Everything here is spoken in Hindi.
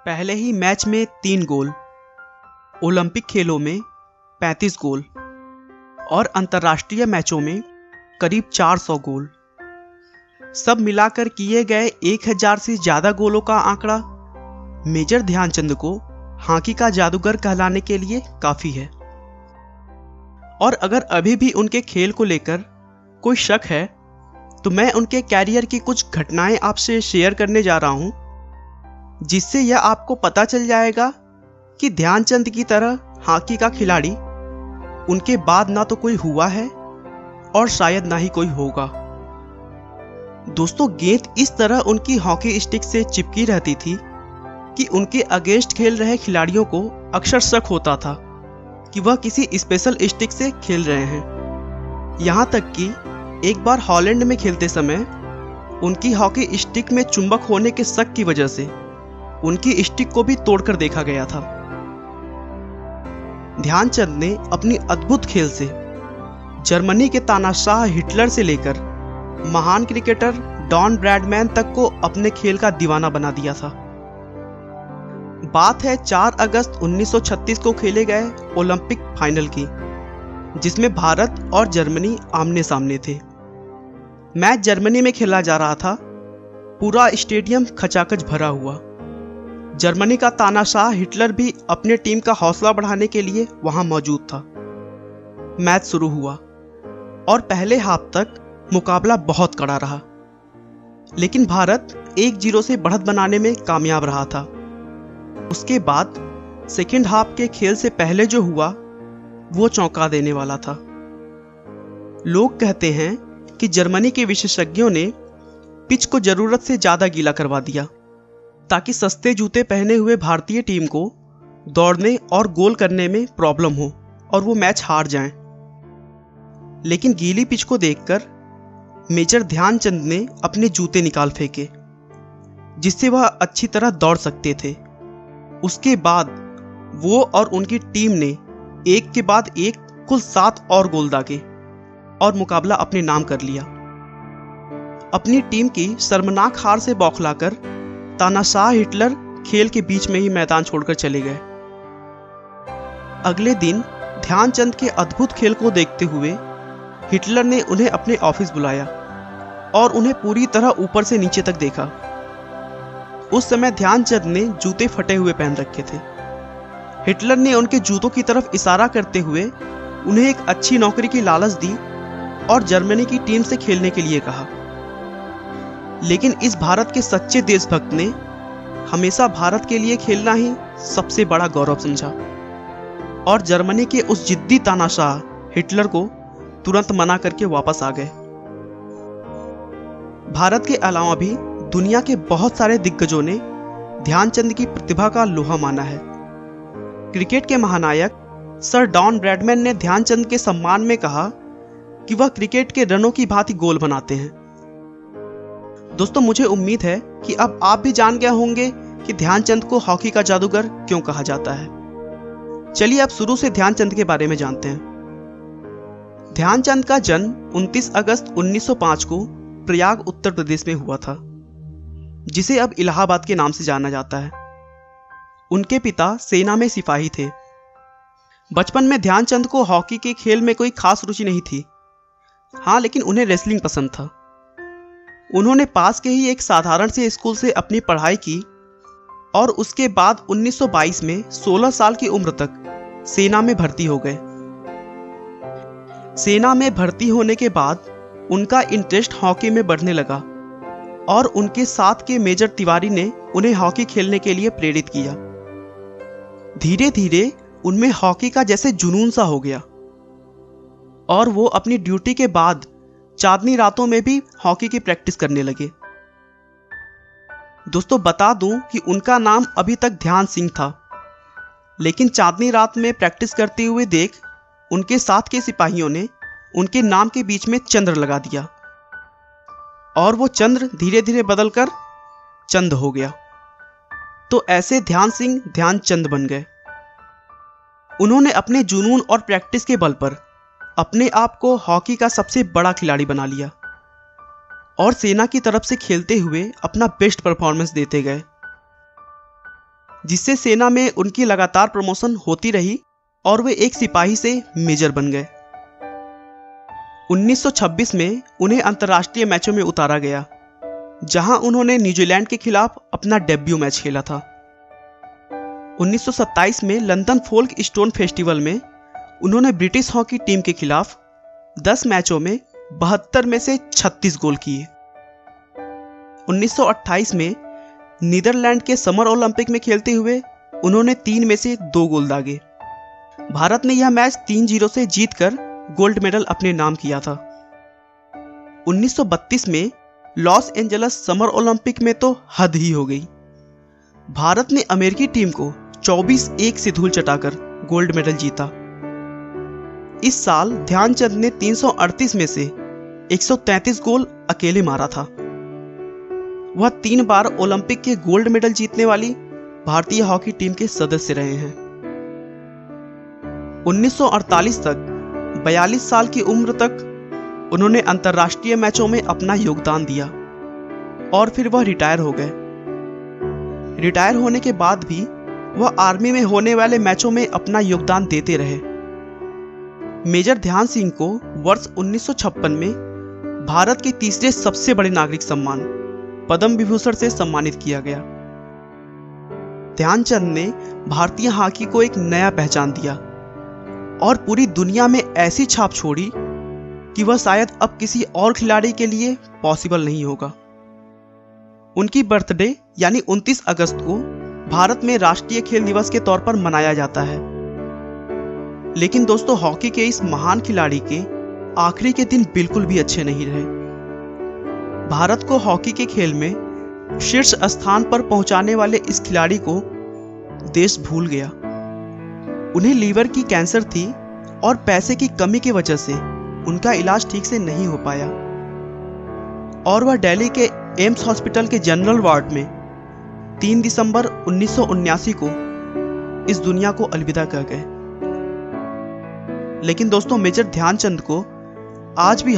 पहले ही मैच में 3 गोल, ओलंपिक खेलों में 35 गोल और अंतर्राष्ट्रीय मैचों में करीब 400 गोल। सब मिलाकर किए गए 1000 से ज़्यादा गोलों का आंकड़ा मेजर ध्यानचंद को हॉकी का जादूगर कहलाने के लिए काफ़ी है। और अगर अभी भी उनके खेल को लेकर कोई शक है तो मैं उनके कैरियर की कुछ घटनाएं आपसे शेयर करने जा रहा हूं, जिससे यह आपको पता चल जाएगा कि ध्यानचंद की तरह हॉकी का खिलाड़ी उनके बाद ना तो कोई हुआ है और शायद ना ही कोई होगा। दोस्तों, गेंद इस तरह उनकी हॉकी स्टिक से चिपकी रहती थी कि उनके अगेंस्ट खेल रहे खिलाड़ियों को अक्सर शक होता था कि वह किसी स्पेशल स्टिक से खेल रहे हैं। यहाँ तक कि एक बार हॉलैंड में खेलते समय उनकी हॉकी स्टिक में चुंबक होने के शक की वजह से उनकी स्टिक को भी तोड़कर देखा गया था। ध्यानचंद ने अपनी अद्भुत खेल से जर्मनी के तानाशाह हिटलर से लेकर महान क्रिकेटर डॉन ब्रैडमैन तक को अपने खेल का दीवाना बना दिया था। बात है 4 अगस्त 1936 को खेले गए ओलंपिक फाइनल की, जिसमें भारत और जर्मनी आमने सामने थे। मैच जर्मनी में खेला जा रहा था। पूरा स्टेडियम खचाखच भरा हुआ। जर्मनी का तानाशाह हिटलर भी अपने टीम का हौसला बढ़ाने के लिए वहां मौजूद था। मैच शुरू हुआ और पहले हाफ तक मुकाबला बहुत कड़ा रहा, लेकिन भारत 1-0 से बढ़त बनाने में कामयाब रहा था। उसके बाद सेकेंड हाफ के खेल से पहले जो हुआ वो चौंका देने वाला था। लोग कहते हैं कि जर्मनी के विशेषज्ञों ने पिच को जरूरत से ज्यादा गीला करवा दिया ताकि सस्ते जूते पहने हुए भारतीय टीम को दौड़ने और गोल करने में प्रॉब्लम हो और वो मैच हार जाएं। लेकिन गीली पिच को देखकर मेजर ध्यानचंद ने अपने जूते निकाल फेंके, जिससे वह अच्छी तरह दौड़ सकते थे। उसके बाद वो और उनकी टीम ने एक के बाद एक कुल 7 और गोल दागे और मुकाबला अपने नाम कर लिया। अपनी टीम की शर्मनाक हार से बौखलाकर तानाशाह हिटलर खेल के बीच में ही मैदान छोड़कर चले गए। अगले दिन ध्यानचंद के अद्भुत खेल को देखते हुए हिटलर ने उन्हें अपने ऑफिस बुलाया और उन्हें पूरी तरह ऊपर से नीचे तक देखा। उस समय ध्यानचंद ने जूते फटे हुए पहन रखे थे। हिटलर ने उनके जूतों की तरफ इशारा करते हुए उन्हें एक अच्छी नौकरी की लालच दी और जर्मनी की टीम से खेलने के लिए कहा। लेकिन इस भारत के सच्चे देशभक्त ने हमेशा भारत के लिए खेलना ही सबसे बड़ा गौरव समझा और जर्मनी के उस जिद्दी तानाशाह हिटलर को तुरंत मना करके वापस आ गए। भारत के अलावा भी दुनिया के बहुत सारे दिग्गजों ने ध्यानचंद की प्रतिभा का लोहा माना है। क्रिकेट के महानायक सर डॉन ब्रैडमैन ने ध्यानचंद के सम्मान में कहा कि वह क्रिकेट के रनों की भांति गोल बनाते हैं। दोस्तों, मुझे उम्मीद है कि अब आप भी जान गए होंगे कि ध्यानचंद को हॉकी का जादूगर क्यों कहा जाता है। चलिए अब शुरू से ध्यानचंद के बारे में जानते हैं। ध्यानचंद का जन्म 29 अगस्त 1905 को प्रयाग उत्तर प्रदेश में हुआ था, जिसे अब इलाहाबाद के नाम से जाना जाता है। उनके पिता सेना में सिपाही थे। बचपन में ध्यानचंद को हॉकी के खेल में कोई खास रुचि नहीं थी। हाँ, लेकिन उन्हें रेसलिंग पसंद था। उन्होंने पास के ही एक साधारण से स्कूल से अपनी पढ़ाई की और उसके बाद 1922 में 16 साल की उम्र तक सेना में भर्ती हो गए। सेना में भर्ती होने के बाद उनका इंटरेस्ट हॉकी में बढ़ने लगा और उनके साथ के मेजर तिवारी ने उन्हें हॉकी खेलने के लिए प्रेरित किया। धीरे धीरे उनमें हॉकी का जैसे जुनून सा हो गया और वो अपनी ड्यूटी के बाद चांदनी रातों में भी हॉकी की प्रैक्टिस करने लगे। दोस्तों, बता दूं कि उनका नाम अभी तक ध्यान सिंह था, लेकिन चांदनी रात में प्रैक्टिस करते हुए देख उनके साथ के सिपाहियों ने उनके नाम के बीच में चंद्र लगा दिया और वो चंद्र धीरे धीरे बदलकर चंद हो गया। तो ऐसे ध्यान सिंह ध्यानचंद बन गए। उन्होंने अपने जुनून और प्रैक्टिस के बल पर अपने आप को हॉकी का सबसे बड़ा खिलाड़ी बना लिया और सेना की तरफ से खेलते हुए अपना बेस्ट परफॉर्मेंस देते गए। जिससे सेना में उनकी लगातार प्रमोशन होती रही और वे एक सिपाही से मेजर बन गए। 1926 में उन्हें अंतर्राष्ट्रीय मैचों में उतारा गया, जहां उन्होंने न्यूजीलैंड के खिलाफ अपना डेब्यू मैच खेला था। 1927 में लंदन फोल्क स्टोन फेस्टिवल में उन्होंने ब्रिटिश हॉकी टीम के खिलाफ 10 मैचों में 72 में से 36 गोल किए। 1928 में नीदरलैंड के समर ओलंपिक में खेलते हुए उन्होंने 3 में से 2 गोल दागे। भारत ने यह मैच 3-0 से जीतकर गोल्ड मेडल अपने नाम किया था। 1932 में लॉस एंजलस समर ओलंपिक में तो हद ही हो गई। भारत ने अमेरिकी टीम को 24-1 से धूल चटाकर गोल्ड मेडल जीता। इस साल ध्यानचंद ने 338 में से 133 गोल अकेले मारा था। वह 3 बार ओलंपिक के गोल्ड मेडल जीतने वाली भारतीय हॉकी टीम के सदस्य रहे हैं। 1948 तक 42 साल की उम्र तक उन्होंने अंतर्राष्ट्रीय मैचों में अपना योगदान दिया और फिर वह रिटायर हो गए। रिटायर होने के बाद भी वह आर्मी में होने वाले मैचों में अपना योगदान देते रहे। मेजर ध्यान सिंह को वर्ष 1956 में भारत के तीसरे सबसे बड़े नागरिक सम्मान पद्म विभूषण से सम्मानित किया गया। ध्यानचंद ने भारतीय हॉकी को एक नया पहचान दिया और पूरी दुनिया में ऐसी छाप छोड़ी कि वह शायद अब किसी और खिलाड़ी के लिए पॉसिबल नहीं होगा। उनकी बर्थडे यानी 29 अगस्त को भारत में राष्ट्रीय खेल दिवस के तौर पर मनाया जाता है। लेकिन दोस्तों, हॉकी के इस महान खिलाड़ी के आखिरी के दिन बिल्कुल भी अच्छे नहीं रहे। भारत को हॉकी के खेल में शीर्ष स्थान पर पहुंचाने वाले इस खिलाड़ी को देश भूल गया। उन्हें लीवर की कैंसर थी और पैसे की कमी की वजह से उनका इलाज ठीक से नहीं हो पाया और वह दिल्ली के एम्स हॉस्पिटल के जनरल वार्ड में 3 दिसंबर 1979 को इस दुनिया को अलविदा कह गए। लेकिन दोस्तों, मेजर ध्यानचंद को आज भी